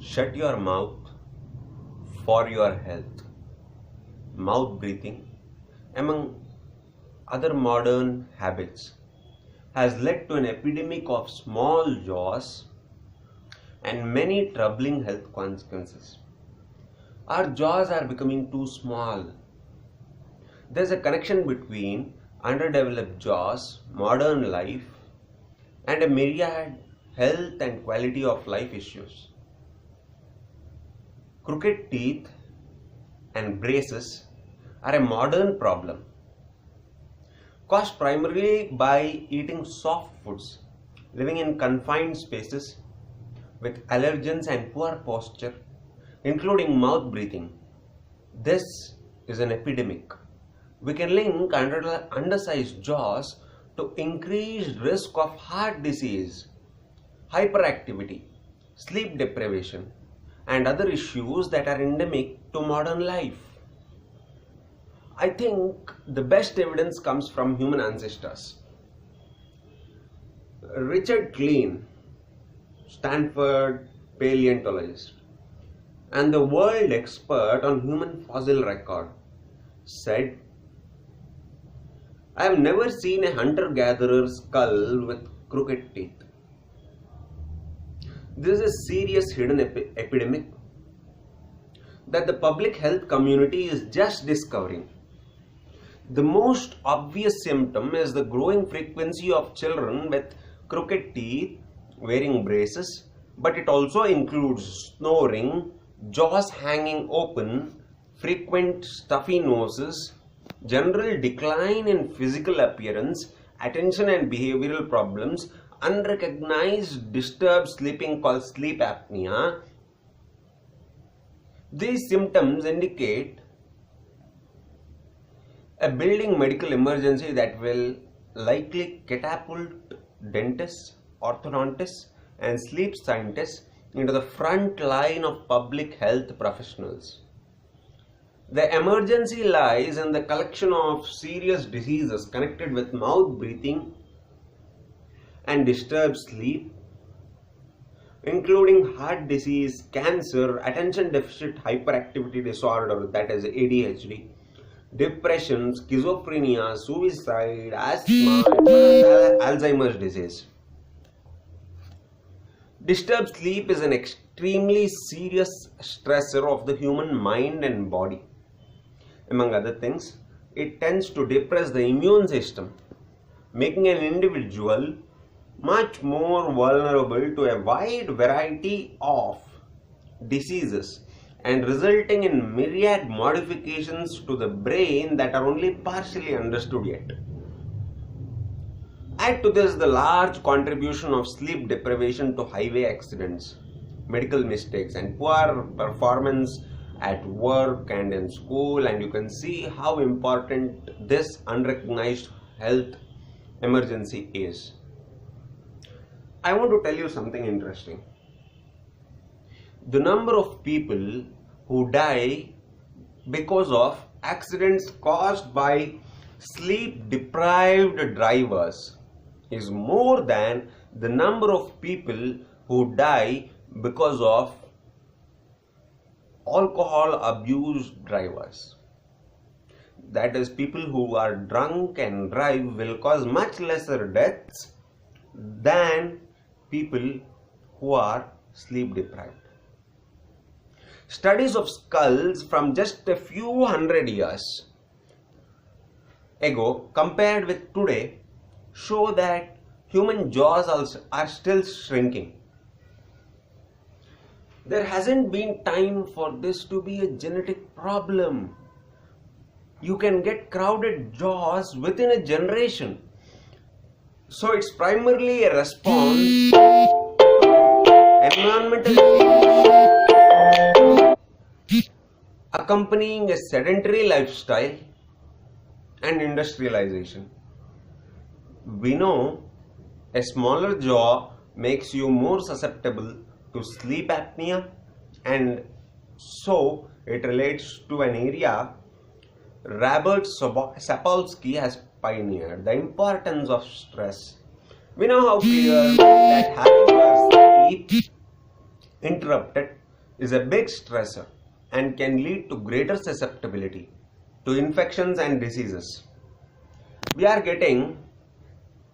Shut your mouth for your health. Mouth breathing, among other modern habits, has led to an epidemic of small jaws and many troubling health consequences. Our jaws are becoming too small. There's a connection between underdeveloped jaws, modern life, and a myriad health and quality of life issues. Crooked teeth and braces are a modern problem, caused primarily by eating soft foods, living in confined spaces with allergens and poor posture, including mouth breathing. This is an epidemic. We can link undersized jaws to increased risk of heart disease, hyperactivity, sleep deprivation, and other issues that are endemic to modern life. I think the best evidence comes from human ancestors. Richard Klein, Stanford paleontologist and the world expert on human fossil record, said, "I have never seen a hunter-gatherer skull with crooked teeth. This is a serious hidden epidemic that the public health community is just discovering. The most obvious symptom is the growing frequency of children with crooked teeth wearing braces, but it also includes snoring, jaws hanging open, frequent stuffy noses, general decline in physical appearance, attention and behavioral problems, unrecognized disturbed sleeping called sleep apnea. These symptoms indicate a building medical emergency that will likely catapult dentists, orthodontists, and sleep scientists into the front line of public health professionals. The emergency lies in the collection of serious diseases connected with mouth breathing and disturbed sleep, including heart disease, cancer, attention deficit hyperactivity disorder, that is ADHD, depression, schizophrenia, suicide, asthma, and Alzheimer's disease. Disturbed sleep is an extremely serious stressor of the human mind and body. Among other things, it tends to depress the immune system, making an individual much more vulnerable to a wide variety of diseases and resulting in myriad modifications to the brain that are only partially understood yet. Add to this the large contribution of sleep deprivation to highway accidents, medical mistakes, and poor performance at work and in school, and you can see how important this unrecognized health emergency is. I want to tell you something interesting. The number of people who die because of accidents caused by sleep deprived drivers is more than the number of people who die because of alcohol abused drivers. That is, people who are drunk and drive will cause much lesser deaths than people who are sleep deprived. Studies of skulls from just a few hundred years ago compared with today show that human jaws are still shrinking. There hasn't been time for this to be a genetic problem. You can get crowded jaws within a generation. So it's primarily a response to environmental accompanying a sedentary lifestyle and industrialization. We know a smaller jaw makes you more susceptible to sleep apnea, and so it relates to an area Robert Sapolsky has pioneered, the importance of stress. We know how clear that having your sleep interrupted is a big stressor and can lead to greater susceptibility to infections and diseases. We are getting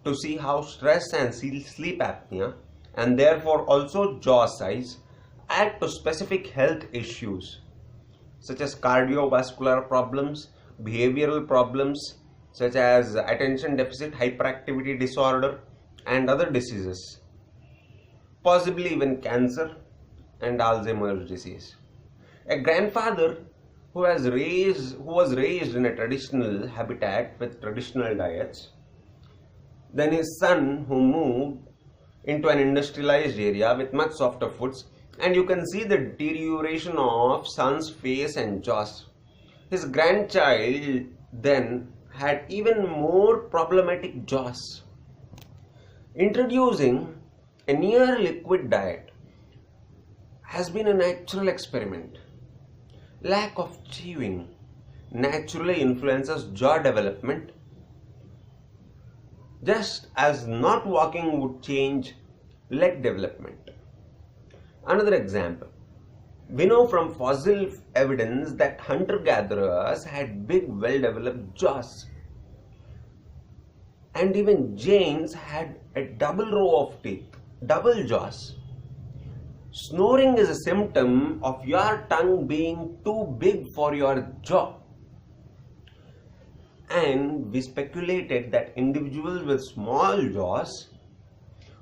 to see how stress and sleep apnea, and therefore also jaw size, add to specific health issues such as cardiovascular problems, behavioral problems such as attention deficit hyperactivity disorder and other diseases, possibly even cancer and Alzheimer's disease. A grandfather who was raised in a traditional habitat with traditional diets, then his son who moved into an industrialized area with much softer foods, and you can see the deterioration of son's face and jaws. His grandchild then had even more problematic jaws. Introducing a near liquid diet has been a natural experiment. Lack of chewing naturally influences jaw development, just as not walking would change leg development. Another example, we know from fossil evidence that hunter-gatherers had big, well-developed jaws, and even Jains had a double row of teeth, double jaws. Snoring is a symptom of your tongue being too big for your jaw. And we speculated that individuals with small jaws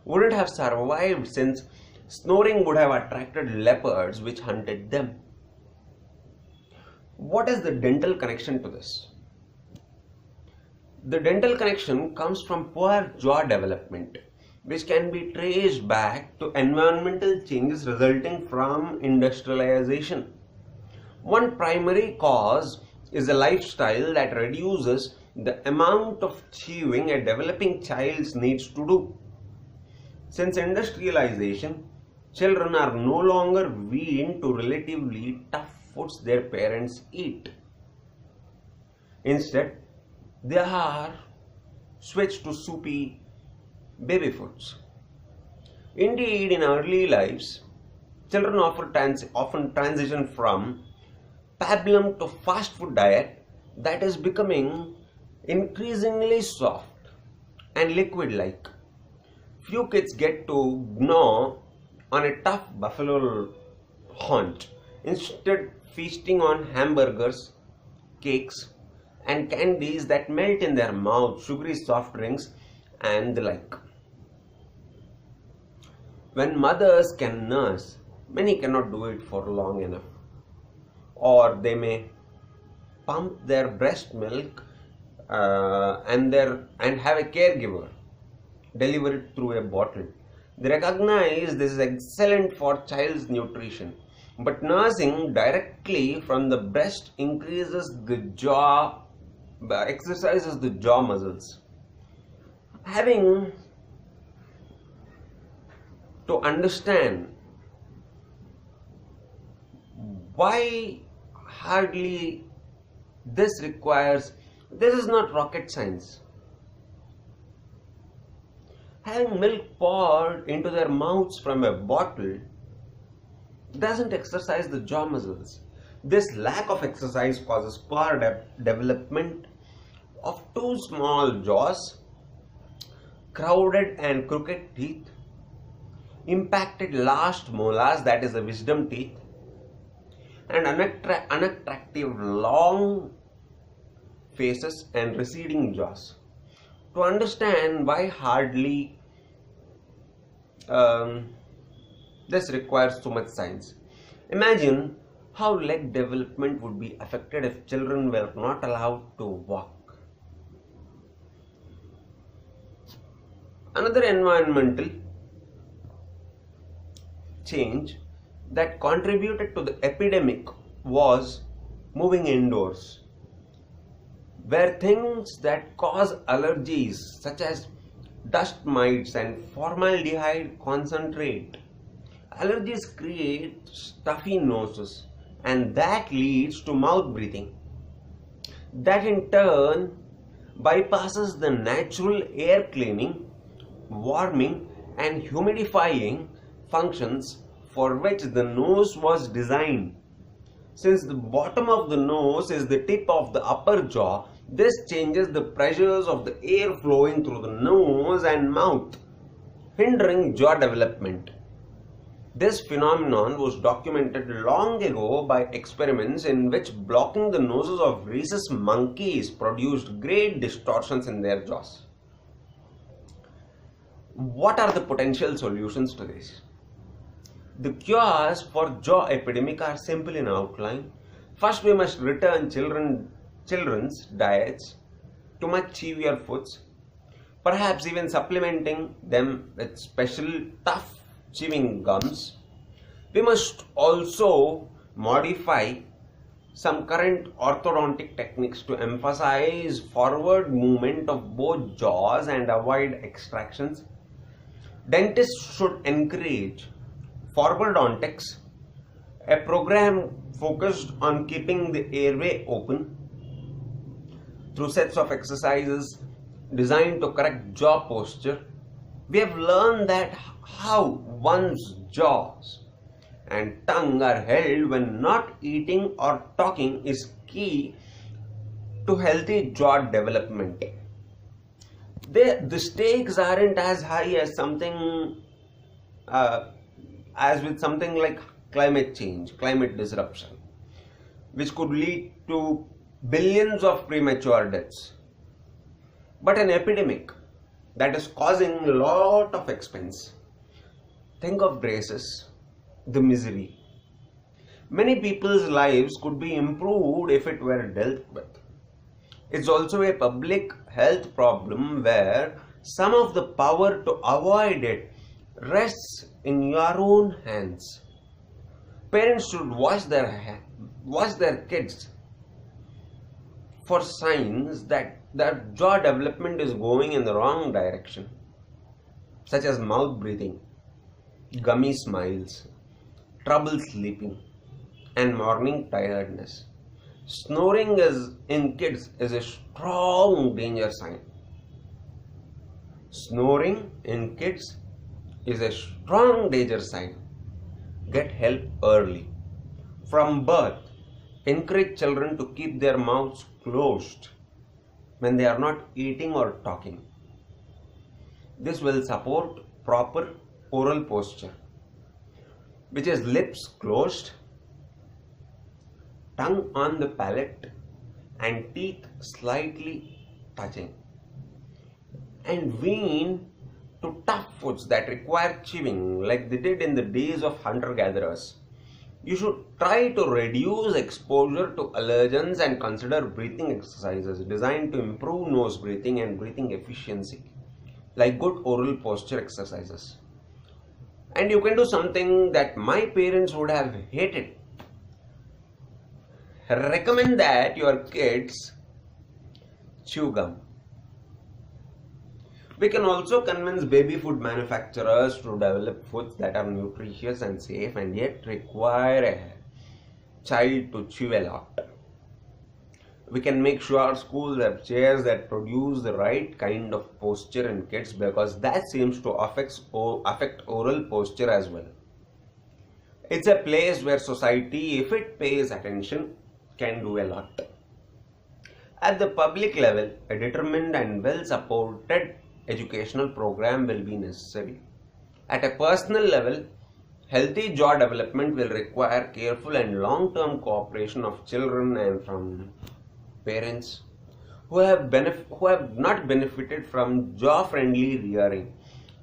wouldn't have survived, since snoring would have attracted leopards which hunted them. What is the dental connection to this? The dental connection comes from poor jaw development, which can be traced back to environmental changes resulting from industrialization. One primary cause is a lifestyle that reduces the amount of chewing a developing child needs to do. Since industrialization, children are no longer weaned to relatively tough foods their parents eat. Instead, they are switched to soupy baby foods. Indeed, in early lives, children often transition from pablum to fast food diet that is becoming increasingly soft and liquid-like. Few kids get to gnaw on a tough buffalo haunch, instead feasting on hamburgers, cakes and candies that melt in their mouth, sugary soft drinks and the like. When mothers can nurse, many cannot do it for long enough, or they may pump their breast milk and have a caregiver deliver it through a bottle. They recognize this is excellent for child's nutrition, but nursing directly from the breast exercises the jaw muscles. Having to understand why hardly this is not rocket science. Having milk poured into their mouths from a bottle doesn't exercise the jaw muscles. This lack of exercise causes poor development of too small jaws, crowded and crooked teeth, impacted last molars, that is the wisdom teeth, and unattractive long faces and receding jaws. To understand why hardly this requires so much science. Imagine how leg development would be affected if children were not allowed to walk. Another environmental change that contributed to the epidemic was moving indoors, where things that cause allergies such as dust mites and formaldehyde concentrate. Allergies create stuffy noses, and that leads to mouth breathing. That in turn bypasses the natural air cleaning, warming and humidifying functions for which the nose was designed. Since the bottom of the nose is the tip of the upper jaw, this changes the pressures of the air flowing through the nose and mouth, hindering jaw development. This phenomenon was documented long ago by experiments in which blocking the noses of rhesus monkeys produced great distortions in their jaws. What are the potential solutions to this? The cures for jaw epidemic are simple in outline. First, we must return children's diets to much chewier foods, perhaps even supplementing them with special tough chewing gums. We must also modify some current orthodontic techniques to emphasize forward movement of both jaws and avoid extractions. Dentists should encourage forwardontics, a program focused on keeping the airway open through sets of exercises designed to correct jaw posture. We have learned that how one's jaws and tongue are held when not eating or talking is key to healthy jaw development. The stakes aren't as high as with something like climate change, climate disruption, which could lead to billions of premature deaths. But an epidemic that is causing a lot of expense. Think of braces, the misery. Many people's lives could be improved if it were dealt with. It's also a public health problem where some of the power to avoid it rests in your own hands. Parents should watch their kids for signs that their jaw development is going in the wrong direction, such as mouth breathing, gummy smiles, trouble sleeping, and morning tiredness. Snoring in kids is a strong danger sign. Snoring in kids is a strong danger sign. Get help early. From birth, encourage children to keep their mouths closed when they are not eating or talking. This will support proper oral posture, which is lips closed, tongue on the palate, and teeth slightly touching. And wean to tough foods that require chewing like they did in the days of hunter-gatherers. You should try to reduce exposure to allergens and consider breathing exercises designed to improve nose breathing and breathing efficiency, like good oral posture exercises. And you can do something that my parents would have hated. Recommend that your kids chew gum. We can also convince baby food manufacturers to develop foods that are nutritious and safe and yet require a child to chew a lot. We can make sure our schools have chairs that produce the right kind of posture in kids, because that seems to affect oral posture as well. It's a place where society, if it pays attention, can do a lot. At the public level, a determined and well-supported educational program will be necessary. At a personal level, healthy jaw development will require careful and long-term cooperation of children and from parents who have not benefited from jaw-friendly rearing,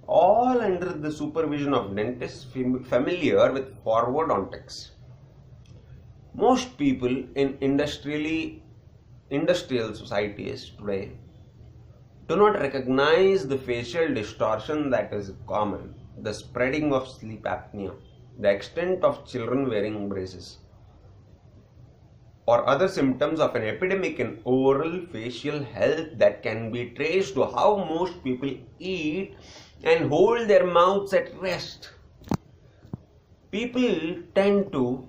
all under the supervision of dentists familiar with forwardontics. Most people in industrial societies today do not recognize the facial distortion that is common, the spreading of sleep apnea, the extent of children wearing braces, or other symptoms of an epidemic in oral facial health that can be traced to how most people eat and hold their mouths at rest. People tend to